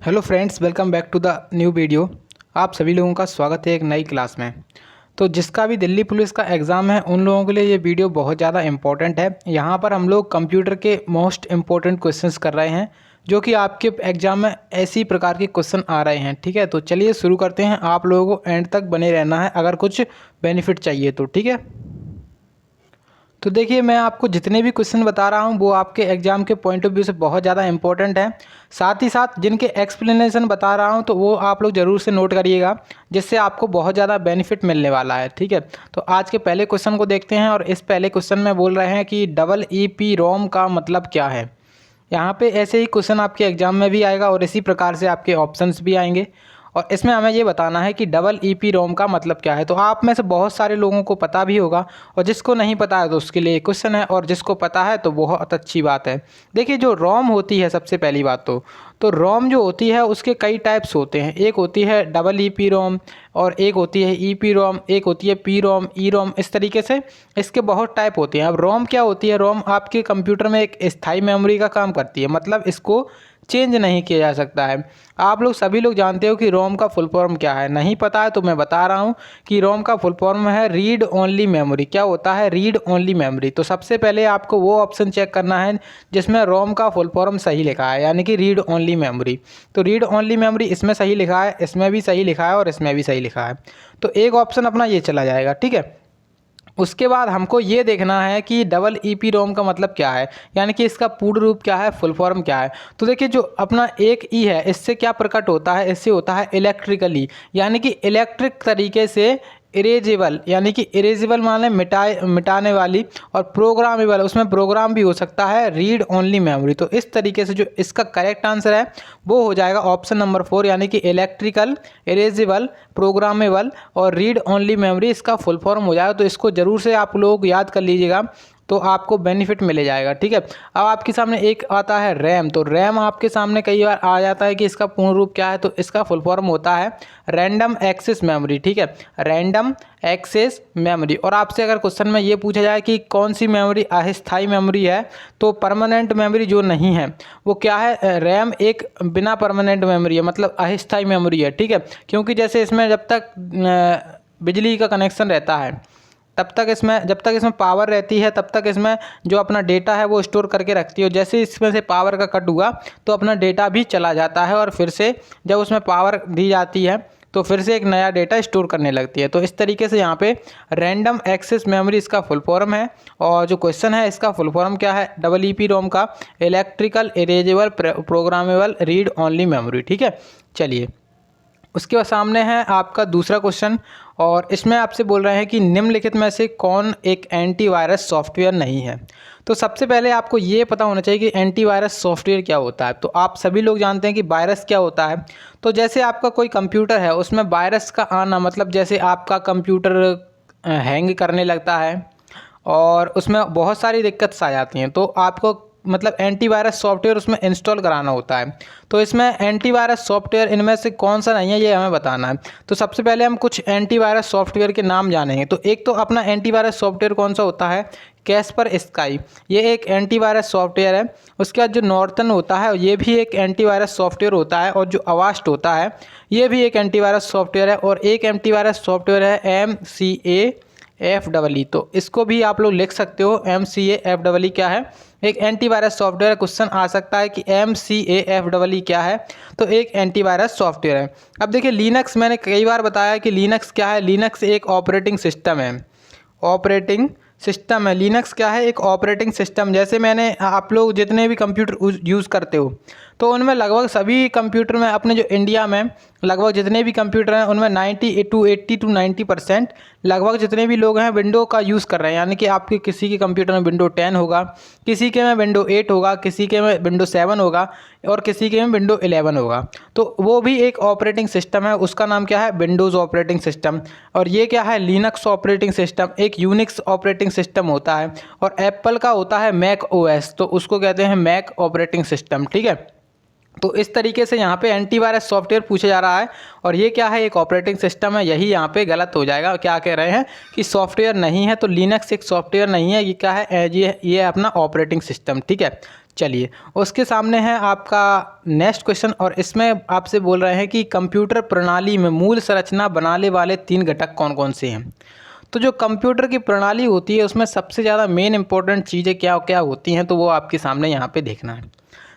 Hello friends, welcome back to the new video. आप सभी लोगों का स्वागत है एक नई क्लास में। तो जिसका भी दिल्ली पुलिस का एग्ज़ाम है उन लोगों के लिए ये वीडियो बहुत ज़्यादा इंपॉर्टेंट है। यहाँ पर हम लोग कंप्यूटर के मोस्ट इम्पोर्टेंट क्वेश्चंस कर रहे हैं जो कि आपके एग्ज़ाम में ऐसी प्रकार के क्वेश्चन आ रहे हैं। ठीक है, तो चलिए शुरू करते हैं। आप लोगों को एंड तक बने रहना है अगर कुछ बेनिफिट चाहिए तो। ठीक है, तो देखिए मैं आपको जितने भी क्वेश्चन बता रहा हूँ वो आपके एग्जाम के पॉइंट ऑफ व्यू से बहुत ज़्यादा इंपॉर्टेंट है। साथ ही साथ जिनके एक्सप्लेनेशन बता रहा हूँ तो वो आप लोग ज़रूर से नोट करिएगा, जिससे आपको बहुत ज़्यादा बेनिफिट मिलने वाला है। ठीक है, तो आज के पहले क्वेश्चन को देखते हैं और इस पहले क्वेश्चन में बोल रहे हैं कि डबल EEPROM का मतलब क्या है। यहाँ पे ऐसे ही क्वेश्चन आपके एग्जाम में भी आएगा और इसी प्रकार से आपके ऑप्शंस भी आएंगे और इसमें हमें ये बताना है कि डबल EEPROM का मतलब क्या है। तो आप में से बहुत सारे लोगों को पता भी होगा और जिसको नहीं पता है तो उसके लिए क्वेश्चन है, और जिसको पता है तो बहुत अच्छी बात है। देखिए जो रोम होती है, सबसे पहली बात तो रोम जो होती है उसके कई टाइप्स होते हैं। एक होती है डबल EEPROM और एक होती है EEPROM, एक होती है PROM, EROM, इस तरीके से इसके बहुत टाइप होते हैं। अब रोम क्या होती है? रोम आपके कंप्यूटर में एक स्थायी मेमोरी का काम करती है, मतलब इसको चेंज नहीं किया जा सकता है। आप लोग सभी लोग जानते हो कि रोम का फुल फॉर्म क्या है। नहीं पता है तो मैं बता रहा हूँ कि रोम का फुल फॉर्म है रीड ओनली मेमोरी। क्या होता है? Read only memory. तो सबसे पहले आपको वो ऑप्शन चेक करना है जिसमें रोम का फुल फॉर्म सही लिखा है, यानी कि रीड ओनली मेमोरी। तो रीड ओनली मेमोरी इसमें सही लिखा है, इसमें भी सही लिखा है और इसमें भी सही लिखा है। तो एक ऑप्शन अपना ये चला जाएगा। ठीक है, उसके बाद हमको ये देखना है कि डबल EEPROM का मतलब क्या है, यानी कि इसका पूर्ण रूप क्या है, फुल फॉर्म क्या है। तो देखिए जो अपना एक ई है इससे क्या प्रकट होता है? इससे होता है इलेक्ट्रिकली, यानी कि इलेक्ट्रिक तरीके से इरेजेबल, यानी कि इरेजेबल माने मिटाने वाली, और प्रोग्रामेबल, उसमें प्रोग्राम भी हो सकता है, रीड ओनली मेमोरी। तो इस तरीके से जो इसका करेक्ट आंसर है वो हो जाएगा ऑप्शन नंबर 4, यानी कि इलेक्ट्रिकल, इरेजेबल, प्रोग्रामेबल और रीड ओनली मेमोरी इसका फुल फॉर्म हो जाएगा। तो इसको ज़रूर से आप लोग याद कर लीजिएगा तो आपको बेनिफिट मिले जाएगा। ठीक है, अब आपके सामने एक आता है रैम। तो रैम आपके सामने कई बार आ जाता है कि इसका पूर्ण रूप क्या है, तो इसका फुल फॉर्म होता है रैंडम एक्सेस मेमोरी। ठीक है, रैंडम एक्सेस मेमोरी। और आपसे अगर क्वेश्चन में ये पूछा जाए कि कौन सी मेमोरी अस्थायी मेमोरी है, तो परमानेंट मेमोरी जो नहीं है वो क्या है? रैम एक बिना परमानेंट मेमोरी है, मतलब अस्थायी मेमोरी है। ठीक है, क्योंकि जैसे इसमें जब तक बिजली का कनेक्शन रहता है तब तक इसमें, जब तक इसमें पावर रहती है तब तक इसमें जो अपना डेटा है वो स्टोर करके रखती है। जैसे इसमें से पावर का कट हुआ तो अपना डेटा भी चला जाता है और फिर से जब उसमें पावर दी जाती है तो फिर से एक नया डेटा स्टोर करने लगती है। तो इस तरीके से यहाँ पे रैंडम एक्सेस मेमोरी इसका फुल फॉर्म है। और जो क्वेश्चन है इसका फुल फॉर्म क्या है डबल EEPROM का? Electrical, erasable, programmable, read only memory. ठीक है, चलिए उसके बाद सामने है आपका दूसरा क्वेश्चन और इसमें आपसे बोल रहे हैं कि निम्नलिखित में से कौन एक एंटीवायरस सॉफ्टवेयर नहीं है। तो सबसे पहले आपको ये पता होना चाहिए कि एंटीवायरस सॉफ्टवेयर क्या होता है। तो आप सभी लोग जानते हैं कि वायरस क्या होता है। तो जैसे आपका कोई कंप्यूटर है उसमें वायरस का आना, मतलब जैसे आपका कंप्यूटर हैंग करने लगता है और उसमें बहुत सारी दिक्कत आ जाती हैं, तो आपको मतलब एंटीवायरस सॉफ्टवेयर उसमें इंस्टॉल कराना होता है। तो इसमें एंटीवायरस सॉफ्टवेयर इनमें से कौन सा नहीं है ये हमें बताना है। तो सबसे पहले हम कुछ एंटीवायरस सॉफ्टवेयर के नाम जानेंगे। तो एक तो अपना एंटीवायरस सॉफ्टवेयर कौन सा होता है? कैस्पर स्काई, ये एक एंटीवायरस सॉफ्टवेयर है। उसके बाद जो नॉर्टन होता है ये भी एक एंटीवायरस सॉफ्टवेयर होता है, और जो अवास्ट होता है ये भी एक एंटीवायरस सॉफ्टवेयर है। और एक एंटीवायरस सॉफ्टवेयर है MCAFEE। तो इसको भी आप लोग लिख सकते हो। MCAFEE क्या है? एक एंटीवायरस सॉफ्टवेयर। क्वेश्चन आ सकता है कि MCAFEE क्या है? तो एक एंटीवायरस सॉफ्टवेयर है। अब देखिए लिनक्स, मैंने कई बार बताया कि लिनक्स क्या है। लिनक्स एक ऑपरेटिंग सिस्टम है, ऑपरेटिंग सिस्टम है। लिनक्स क्या है? एक ऑपरेटिंग सिस्टम। जैसे मैंने, आप लोग जितने भी कंप्यूटर यूज़ करते हो तो उनमें लगभग सभी कंप्यूटर में, अपने जो इंडिया में लगभग जितने भी कंप्यूटर हैं उनमें 80 to 90% लगभग जितने भी लोग हैं विंडो का यूज़ कर रहे हैं। यानी कि आपके किसी के कंप्यूटर में विंडो 10 होगा, किसी के में विंडो 8 होगा, किसी के में विंडो 7 होगा और किसी के में विंडो 11 होगा। तो वो भी एक ऑपरेटिंग सिस्टम है, उसका नाम क्या है? Windows operating system. और ये क्या है? लिनक्स ऑपरेटिंग सिस्टम एक यूनिक्स ऑपरेटिंग सिस्टम होता है। और एप्पल का होता है मैक OS, तो उसको कहते हैं मैक ऑपरेटिंग सिस्टम। ठीक है, तो इस तरीके से यहाँ पे एंटीवायरस सॉफ्टवेयर पूछा जा रहा है और ये क्या है? एक ऑपरेटिंग सिस्टम है। यही यहाँ पे गलत हो जाएगा। क्या कह रहे हैं कि सॉफ्टवेयर नहीं है, तो लिनक्स एक सॉफ्टवेयर नहीं है, ये क्या है? ये अपना ऑपरेटिंग सिस्टम। ठीक है, चलिए उसके सामने है आपका नेक्स्ट क्वेश्चन, और इसमें आपसे बोल रहे हैं कि कंप्यूटर प्रणाली में मूल संरचना बनाने वाले 3 घटक कौन कौन से हैं। तो जो कंप्यूटर की प्रणाली होती है उसमें सबसे ज़्यादा मेन इंपॉर्टेंट चीज़ें क्या क्या होती हैं, तो वो आपके सामने यहाँ पे देखना है।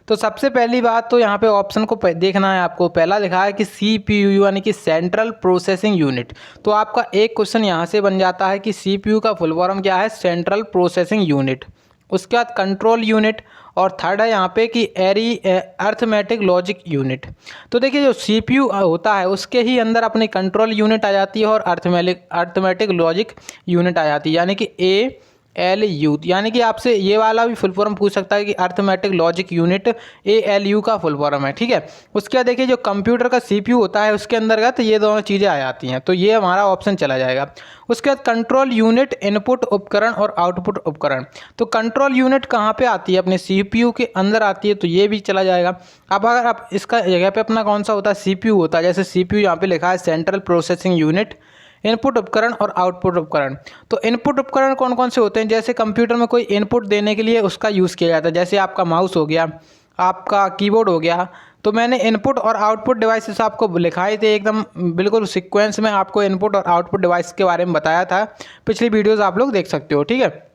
तो सबसे पहली बात तो यहाँ पे ऑप्शन को देखना है आपको। पहला लिखा है कि CPU यानी कि सेंट्रल प्रोसेसिंग यूनिट। तो आपका एक क्वेश्चन यहाँ से बन जाता है कि CPU का फुल फॉर्म क्या है, सेंट्रल प्रोसेसिंग यूनिट। उसके बाद कंट्रोल यूनिट, और थर्ड है यहाँ पे कि अर्थमेटिक लॉजिक यूनिट। तो देखिए जो CPU होता है उसके ही अंदर अपनी कंट्रोल यूनिट आ जाती है और अर्थमेटिक लॉजिक यूनिट आ जाती है, यानी कि ALU। यानी कि आपसे ये वाला भी फुल फॉर्म पूछ सकता है कि अर्थमेटिक लॉजिक यूनिट ALU का फुल फॉर्म है, ठीक है। उसके बाद देखिए जो कंप्यूटर का CPU होता है उसके अंतर्गत ये दोनों चीज़ें आ जाती हैं, तो ये हमारा ऑप्शन चला जाएगा। उसके बाद कंट्रोल यूनिट इनपुट उपकरण और आउटपुट उपकरण। तो कंट्रोल यूनिट कहाँ पे आती है, अपने CPU के अंदर आती है, तो ये भी चला जाएगा। अब अगर आप इसका जगह पे अपना कौन सा होता है, CPU होता है। जैसे CPU यहाँ पे लिखा है सेंट्रल प्रोसेसिंग यूनिट, इनपुट उपकरण और आउटपुट उपकरण। तो इनपुट उपकरण कौन कौन से होते हैं, जैसे कंप्यूटर में कोई इनपुट देने के लिए उसका यूज़ किया जाता है, जैसे आपका माउस हो गया, आपका कीबोर्ड हो गया। तो मैंने इनपुट और आउटपुट डिवाइसेस आपको लिखाए थे एकदम बिल्कुल सीक्वेंस में, आपको इनपुट और आउटपुट डिवाइस के बारे में बताया था, पिछली वीडियोज़ आप लोग देख सकते हो, ठीक है।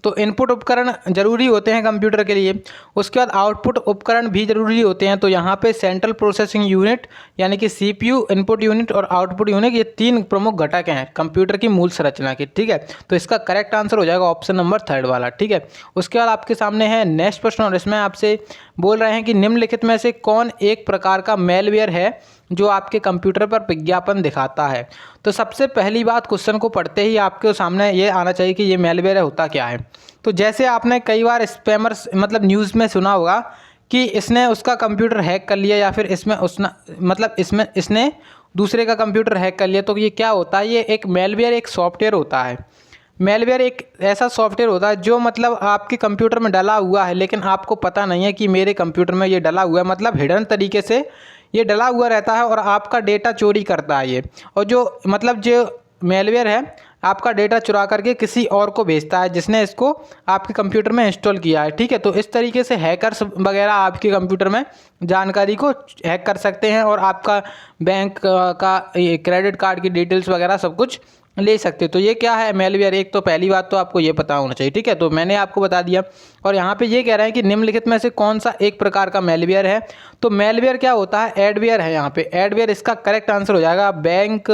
तो इनपुट उपकरण जरूरी होते हैं कंप्यूटर के लिए। उसके बाद आउटपुट उपकरण भी जरूरी होते हैं। तो यहाँ पे सेंट्रल प्रोसेसिंग यूनिट यानी कि CPU, इनपुट यूनिट और आउटपुट यूनिट, ये 3 प्रमुख घटक हैं कंप्यूटर की मूल संरचना के, ठीक है। तो इसका करेक्ट आंसर हो जाएगा ऑप्शन नंबर 3 वाला, ठीक है। उसके बाद आपके सामने है नेक्स्ट प्रश्न, और इसमें आपसे बोल रहे हैं कि निम्नलिखित में से कौन एक प्रकार का मेलवेयर है जो आपके कंप्यूटर पर विज्ञापन दिखाता है। तो सबसे पहली बात, क्वेश्चन को पढ़ते ही आपके सामने ये आना चाहिए कि ये मेलवेयर होता क्या है। तो जैसे आपने कई बार स्पैमर्स मतलब न्यूज़ में सुना होगा कि इसने उसका कंप्यूटर हैक कर लिया, या फिर इसमें इसने दूसरे का कंप्यूटर हैक कर लिया। तो ये क्या होता है, ये एक मेलवेयर एक सॉफ्टवेयर होता है। मेलवेयर एक ऐसा सॉफ्टवेयर होता है जो मतलब आपके कंप्यूटर में डला हुआ है, लेकिन आपको पता नहीं है कि मेरे कंप्यूटर में ये डला हुआ है, मतलब हिडन तरीके से ये डला हुआ रहता है और आपका डेटा चोरी करता है ये। और जो मेलवेयर है आपका डेटा चुरा करके किसी और को भेजता है जिसने इसको आपके कंप्यूटर में इंस्टॉल किया है, ठीक है। तो इस तरीके से हैकर्स वगैरह आपके कंप्यूटर में जानकारी को हैक कर सकते हैं और आपका बैंक का क्रेडिट कार्ड की डिटेल्स वगैरह सब कुछ ले सकते। तो ये क्या है मेलवेयर, एक तो पहली बात तो आपको ये पता होना चाहिए, ठीक है। तो मैंने आपको बता दिया। और यहाँ पे ये कह रहे हैं कि निम्नलिखित में से कौन सा एक प्रकार का मेलवेयर है। तो मेलवेयर क्या होता है, एडवेयर है यहाँ पे। एडवेयर इसका करेक्ट आंसर हो जाएगा। बैंक,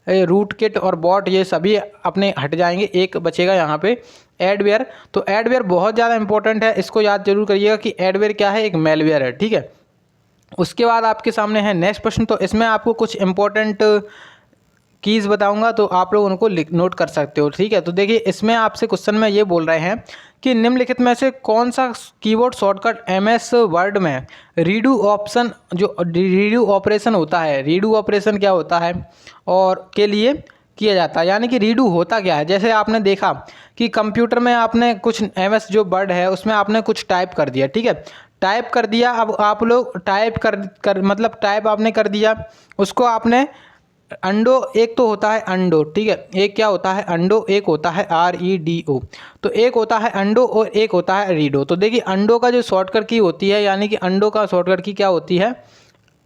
रूटकिट और बॉट ये सभी अपने हट जाएंगे, एक बचेगा यहाँ पे एडवेयर। तो एडवेयर बहुत ज़्यादा इंपॉर्टेंट है, इसको याद जरूर करिएगा कि एडवेयर क्या है, एक मेलवेयर है, ठीक है। उसके बाद आपके सामने है नेक्स्ट प्रश्न। तो इसमें आपको कुछ इंपॉर्टेंट कीज़ बताऊंगा, तो आप लोग उनको नोट कर सकते हो, ठीक है। तो देखिए इसमें आपसे क्वेश्चन में ये बोल रहे हैं कि निम्नलिखित में से कौन सा कीबोर्ड शॉर्टकट MS वर्ड में रीडू ऑपरेशन होता है। रीडू ऑपरेशन क्या होता है और के लिए किया जाता है, यानी कि रीडू होता क्या है। जैसे आपने देखा कि कंप्यूटर में आपने कुछ MS जो वर्ड है उसमें आपने कुछ टाइप कर दिया, ठीक है। टाइप कर दिया, अब आप लोग टाइप टाइप आपने कर दिया, उसको आपने अंडो, एक तो होता है अंडो, ठीक है। एक क्या होता है अंडो, एक होता है REDO। तो एक होता है अंडो और एक होता है रीडो। तो देखिए अंडो का जो शॉर्टकट की होती है, यानी कि अंडो का शॉर्टकट की क्या होती है,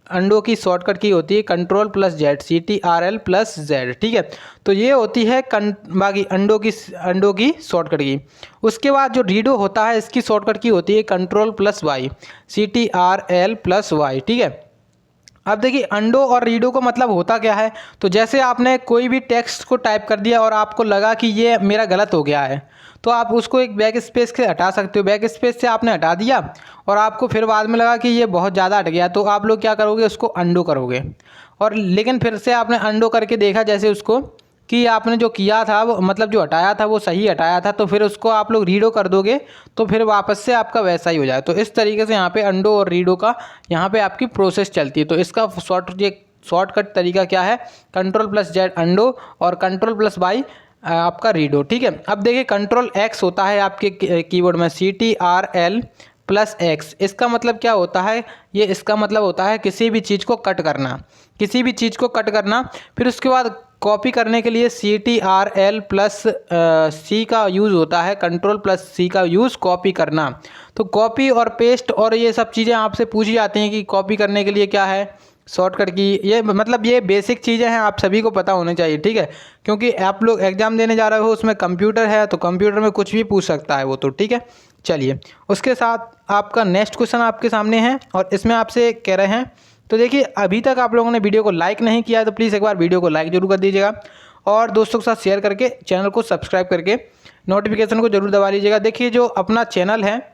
अंडो की शॉर्टकट की होती है Ctrl+Z, CTRL+Z, ठीक है। तो ये होती है बाकी अंडो की शॉर्टकट की। उसके बाद जो रीडो होता है इसकी शॉर्टकट की होती है Ctrl+Y, CTRL+Y, ठीक है। अब देखिए अंडो और रीडो का मतलब होता क्या है। तो जैसे आपने कोई भी टेक्स्ट को टाइप कर दिया और आपको लगा कि ये मेरा गलत हो गया है, तो आप उसको एक बैक स्पेस से हटा सकते हो। बैक स्पेस से आपने हटा दिया और आपको फिर बाद में लगा कि ये बहुत ज़्यादा हट गया, तो आप लोग क्या करोगे, उसको अंडो करोगे। और लेकिन फिर से आपने अंडो करके देखा जैसे उसको कि आपने जो किया था वो मतलब जो हटाया था वो सही हटाया था, तो फिर उसको आप लोग रीडो कर दोगे तो फिर वापस से आपका वैसा ही हो जाए। तो इस तरीके से यहाँ पे अंडो और रीडो का यहाँ पे आपकी प्रोसेस चलती है। तो इसका शॉर्टकट तरीका क्या है, Ctrl+Z अंडो और Ctrl+Y आपका रीडो, ठीक है। अब देखिए Ctrl+X होता है आपके कीबोर्ड में, CTRL+X। इसका मतलब क्या होता है, इसका मतलब होता है किसी भी चीज़ को कट करना, फिर उसके बाद कॉपी करने के लिए CTRL+C का यूज़ होता है, Ctrl+C का यूज़ कॉपी करना। तो कॉपी और पेस्ट और ये सब चीज़ें आपसे पूछी जाती हैं कि कॉपी करने के लिए क्या है शॉर्टकट की, ये मतलब ये बेसिक चीज़ें हैं, आप सभी को पता होनी चाहिए, ठीक है। क्योंकि आप लोग एग्ज़ाम देने जा रहे हो, उसमें कंप्यूटर है तो कंप्यूटर में कुछ भी पूछ सकता है वो, तो ठीक है। चलिए उसके साथ आपका नेक्स्ट क्वेश्चन आपके सामने है और इसमें आपसे कह रहे हैं, तो देखिए अभी तक आप लोगों ने वीडियो को लाइक नहीं किया है तो प्लीज़ एक बार वीडियो को लाइक जरूर कर दीजिएगा और दोस्तों के साथ शेयर करके चैनल को सब्सक्राइब करके नोटिफिकेशन को जरूर दबा लीजिएगा। देखिए जो अपना चैनल है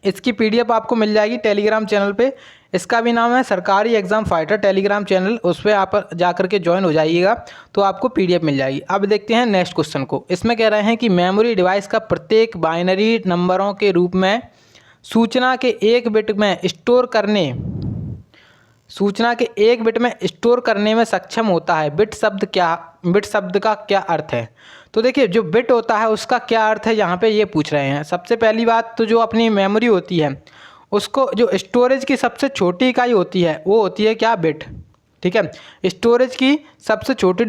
इसकी PDF आपको मिल जाएगी टेलीग्राम चैनल पे, इसका भी नाम है सरकारी एग्ज़ाम फाइटर टेलीग्राम चैनल, उस पर आप जा करके ज्वाइन हो जाइएगा तो आपको PDF मिल जाएगी। अब देखते हैं नेक्स्ट क्वेश्चन को। इसमें कह रहे हैं कि मेमोरी डिवाइस का प्रत्येक बाइनरी नंबरों के रूप में सूचना के एक बिट में स्टोर करने में सक्षम होता है। बिट शब्द का क्या अर्थ है? तो देखिए जो बिट होता है उसका क्या अर्थ है यहाँ पे ये पूछ रहे हैं। सबसे पहली बात तो जो अपनी मेमोरी होती है उसको जो स्टोरेज की सबसे छोटी इकाई होती है वो होती है क्या? बिट, ठीक है। स्टोरेज की सबसे छोटी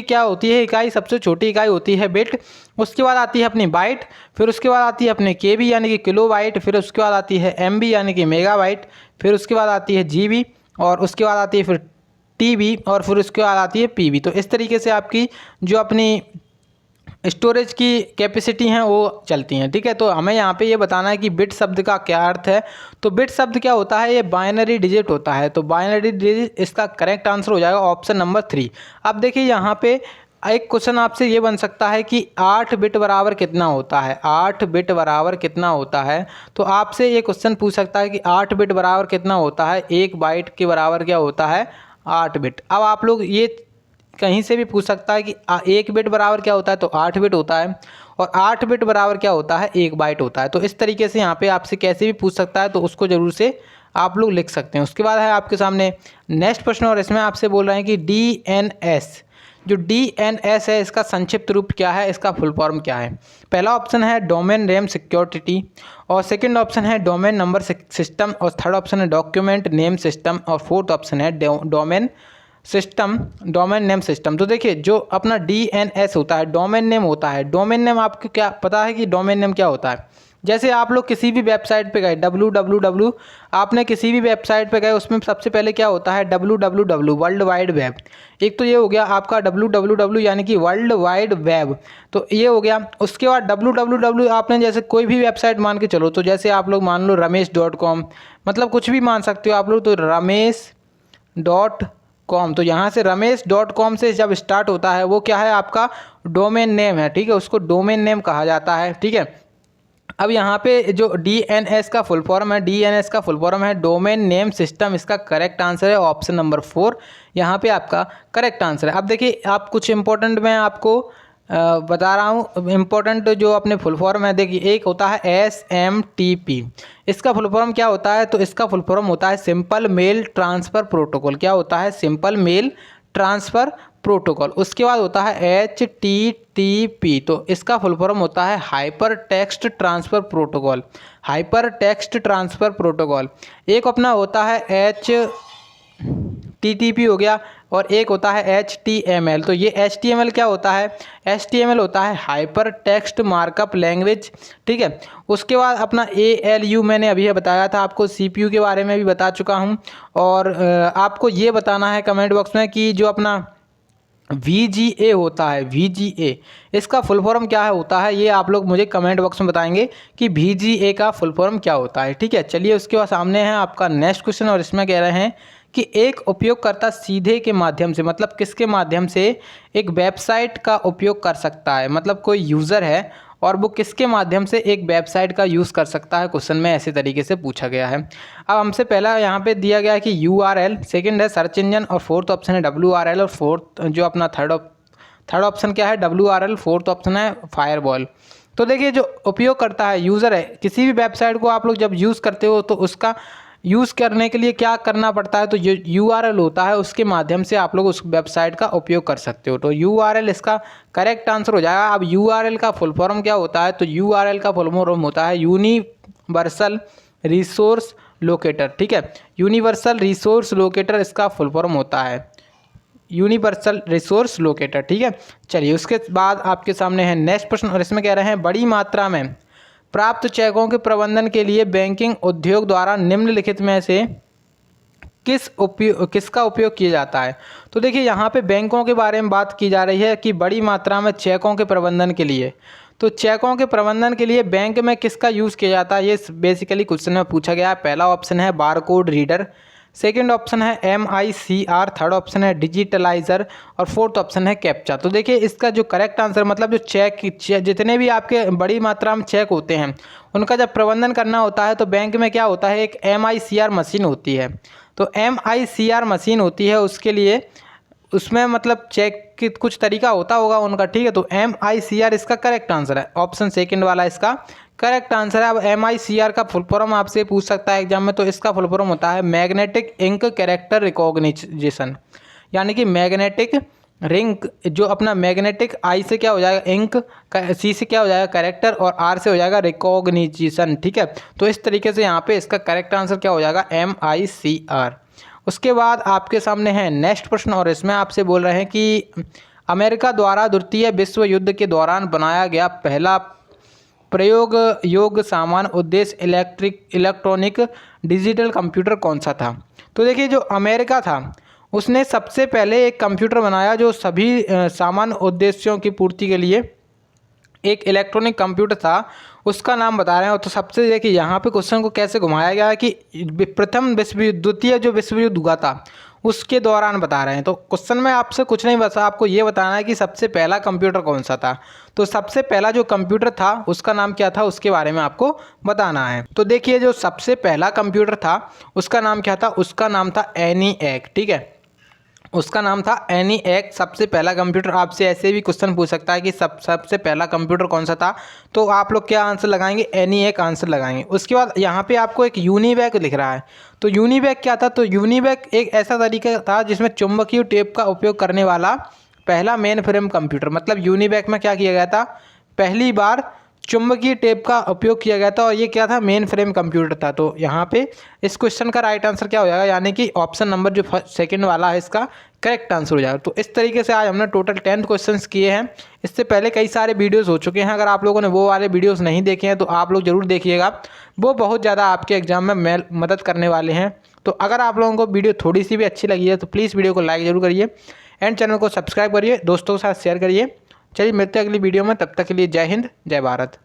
क्या होती है इकाई? सबसे छोटी इकाई होती है बिट। उसके बाद आती है अपनी बाइट, फिर उसके बाद आती है अपने KB यानी कि किलो बाइट, फिर उसके बाद आती है MB यानी कि मेगाबाइट, फिर उसके बाद आती है GB और उसके बाद आती है फिर TB और फिर उसके बाद आती है PB। तो इस तरीके से आपकी जो अपनी स्टोरेज की कैपेसिटी हैं वो चलती हैं, ठीक है। तो हमें यहाँ पे ये बताना है कि बिट शब्द का क्या अर्थ है। तो बिट शब्द क्या होता है? ये बाइनरी डिजिट होता है। तो बाइनरी डिजिट इसका करेक्ट आंसर हो जाएगा ऑप्शन नंबर 3। अब देखिए यहाँ पे एक क्वेश्चन आपसे ये बन सकता है कि 8 बिट बराबर कितना होता है? 8 बिट बराबर कितना होता है? तो आपसे ये क्वेश्चन पूछ सकता है कि 8 बिट बराबर कितना होता है? 1 बाइट के बराबर क्या होता है? 8 बिट। अब आप लोग ये कहीं से भी पूछ सकता है कि 1 बिट बराबर क्या होता है? तो 8 बिट होता है। और 8 बिट बराबर क्या होता है? 1 बाइट होता है। तो इस तरीके से यहाँ पे आपसे कैसे भी पूछ सकता है, तो उसको जरूर से आप लोग लिख सकते हैं। उसके बाद है आपके सामने नेक्स्ट प्रश्न और इसमें आपसे बोल रहे हैं कि DNS, जो DNS है इसका संक्षिप्त रूप क्या है? इसका फुल फॉर्म क्या है? पहला ऑप्शन है डोमेन नेम सिक्योरिटी और सेकंड ऑप्शन है डोमेन नंबर सिस्टम और थर्ड ऑप्शन है डॉक्यूमेंट नेम सिस्टम और फोर्थ ऑप्शन है डोमेन नेम सिस्टम। तो देखिए जो अपना DNS होता है डोमेन नेम होता है। डोमेन नेम आपको क्या पता है कि डोमेन नेम क्या होता है? जैसे आप लोग किसी भी वेबसाइट पे गए www, आपने किसी भी वेबसाइट पे गए उसमें सबसे पहले क्या होता है? www world wide web. एक तो ये हो गया आपका www यानी कि वर्ल्ड वाइड वेब, तो ये हो गया। उसके बाद www आपने जैसे कोई भी वेबसाइट मान के चलो, तो जैसे आप लोग मान लो ramesh.com, मतलब कुछ भी मान सकते हो आप लोग, तो ramesh.com, तो यहाँ से ramesh.com से जब स्टार्ट होता है वो क्या है? आपका डोमेन नेम है, ठीक है। उसको डोमेन नेम कहा जाता है, ठीक है। अब यहाँ पे जो DNS का फुल फॉर्म है, DNS का फुल फॉर्म है डोमेन नेम सिस्टम। इसका करेक्ट आंसर है ऑप्शन नंबर 4, यहाँ पे आपका करेक्ट आंसर है। अब देखिए आप कुछ इंपॉर्टेंट मैं आपको बता रहा हूँ, इम्पोर्टेंट जो अपने फुल फॉर्म है। देखिए एक होता है SMTP, इसका फुल फॉर्म क्या होता है? तो इसका फुल फॉर्म होता है सिंपल मेल ट्रांसफ़र प्रोटोकॉल। क्या होता है? Simple mail transfer protocol. उसके बाद होता है HTTP, तो इसका फुल फॉर्म होता है hyper text transfer protocol. Hyper text transfer protocol. एक अपना होता है HTTP हो गया और एक होता है HTML। तो ये HTML क्या होता है? HTML होता है हाइपर टेक्स्ट मार्कअप लैंग्वेज, ठीक है। उसके बाद अपना ALU मैंने अभी बताया था आपको, CPU के बारे में भी बता चुका हूँ। और आपको ये बताना है कमेंट बॉक्स में कि जो अपना VGA होता है, VGA इसका फुल फॉर्म क्या होता है? ये आप लोग मुझे कमेंट बॉक्स में बताएंगे कि VGA का फुल फॉर्म क्या होता है, ठीक है। चलिए उसके बाद सामने है आपका नेक्स्ट क्वेश्चन और इसमें कह रहे हैं कि एक उपयोगकर्ता सीधे के माध्यम से, मतलब किसके माध्यम से एक वेबसाइट का उपयोग कर सकता है? मतलब कोई यूज़र है और वो किसके माध्यम से एक वेबसाइट का यूज़ कर सकता है? क्वेश्चन में ऐसे तरीके से पूछा गया है। अब हमसे पहला यहाँ पे दिया गया है कि URL, सेकंड है सर्च इंजन और फोर्थ ऑप्शन है WRL और फोर्थ जो अपना थर्ड ऑप्शन क्या है? WRL, फोर्थ ऑप्शन है फायरवॉल। तो देखिए जो उपयोग करता है यूज़र है, किसी भी वेबसाइट को आप लोग जब यूज़ करते हो तो उसका यूज़ करने के लिए क्या करना पड़ता है? तो जो URL होता है उसके माध्यम से आप लोग उस वेबसाइट का उपयोग कर सकते हो। तो URL इसका करेक्ट आंसर हो जाएगा। अब URL का फुल फॉर्म क्या होता है? तो URL का फुल फॉर्म होता है यूनिवर्सल रिसोर्स लोकेटर, ठीक है। यूनिवर्सल रिसोर्स लोकेटर इसका फुल फॉर्म होता है। Universal resource locator. ठीक है, चलिए उसके बाद आपके सामने है नेक्स्ट प्रश्न, और इसमें कह रहे हैं बड़ी मात्रा में प्राप्त चेकों के प्रबंधन के लिए बैंकिंग उद्योग द्वारा निम्नलिखित में से किसका उपयोग किया जाता है। तो देखिए यहाँ पे बैंकों के बारे में बात की जा रही है कि बड़ी मात्रा में चेकों के प्रबंधन के लिए, तो चेकों के प्रबंधन के लिए बैंक में किसका यूज़ किया जाता है, ये बेसिकली क्वेश्चन में पूछा गया है। पहला ऑप्शन है बारकोड रीडर, सेकंड ऑप्शन है MICR, थर्ड ऑप्शन है डिजिटलाइजर और फोर्थ ऑप्शन है कैप्चा। तो देखिए इसका जो करेक्ट आंसर, मतलब जो चेक जितने भी आपके बड़ी मात्रा में चेक होते हैं उनका जब प्रबंधन करना होता है तो बैंक में क्या होता है, एक MICR मशीन होती है। तो MICR मशीन होती है, उसके लिए उसमें मतलब चेक की कुछ तरीका होता होगा उनका। ठीक है, तो MICR इसका करेक्ट आंसर है, ऑप्शन सेकंड वाला इसका करेक्ट आंसर है। अब MICR का फुल फॉर्म आपसे पूछ सकता है एग्जाम में, तो इसका फुल फॉर्म होता है मैग्नेटिक इंक कैरेक्टर रिकॉग्निशन, यानी कि मैग्नेटिक रिंक, जो अपना मैग्नेटिक आई से क्या हो जाएगा इंक, सी से क्या हो जाएगा कैरेक्टर और आर से हो जाएगा रिकॉग्निशन। ठीक है, तो इस तरीके से यहाँ पे इसका करेक्ट आंसर क्या हो जाएगा MICR। उसके बाद आपके सामने है नेक्स्ट प्रश्न, और इसमें आपसे बोल रहे हैं कि अमेरिका द्वारा द्वितीय विश्व युद्ध के दौरान बनाया गया पहला प्रयोग योग्य सामान्य उद्देश्य इलेक्ट्रॉनिक डिजिटल कंप्यूटर कौन सा था। तो देखिए जो अमेरिका था उसने सबसे पहले एक कंप्यूटर बनाया जो सभी सामान्य उद्देश्यों की पूर्ति के लिए एक इलेक्ट्रॉनिक कंप्यूटर था, उसका नाम बता रहे हैं। तो सबसे देखिए यहाँ पे क्वेश्चन को कैसे घुमाया गया है कि प्रथम विश्व युद्ध, द्वितीय जो विश्व युद्ध हुआ था उसके दौरान बता रहे हैं। तो क्वेश्चन में आपसे कुछ नहीं बता, आपको ये बताना है कि सबसे पहला कंप्यूटर कौन सा था। तो सबसे पहला जो कंप्यूटर था उसका नाम क्या था, उसके बारे में आपको बताना है। तो देखिए जो सबसे पहला कंप्यूटर था उसका नाम क्या था, उसका नाम था ENIAC। ठीक है, उसका नाम था ENIAC, सबसे पहला कंप्यूटर। आपसे ऐसे भी क्वेश्चन पूछ सकता है कि सबसे पहला कंप्यूटर कौन सा था, तो आप लोग क्या आंसर लगाएंगे, ENIAC आंसर लगाएंगे। उसके बाद यहाँ पे आपको एक यूनिवैक लिख रहा है, तो यूनिवैक क्या था, तो यूनिवैक एक ऐसा तरीका था जिसमें चुंबकीय टेप का उपयोग करने वाला पहला मेन फ्रेम कंप्यूटर। मतलब यूनिवैक में क्या किया गया था, पहली बार चुंबकीय टेप का उपयोग किया गया था, और ये क्या था, मेन फ्रेम कंप्यूटर था। तो यहाँ पे इस क्वेश्चन का राइट आंसर क्या हो जाएगा, यानी कि ऑप्शन नंबर जो सेकंड वाला है इसका करेक्ट आंसर हो जाएगा। तो इस तरीके से आज हमने टोटल 10 क्वेश्चंस किए हैं। इससे पहले कई सारे वीडियोस हो चुके हैं, अगर आप लोगों ने वो वाले वीडियोस नहीं देखे हैं तो आप लोग जरूर देखिएगा, वो बहुत ज़्यादा आपके एग्जाम में मदद करने वाले हैं। तो अगर आप लोगों को वीडियो थोड़ी सी भी अच्छी लगी है तो प्लीज़ वीडियो को लाइक जरूर करिए एंड चैनल को सब्सक्राइब करिए, दोस्तों के साथ शेयर करिए। चलिए मिलते हैं अगली वीडियो में, तब तक के लिए जय हिंद जय भारत।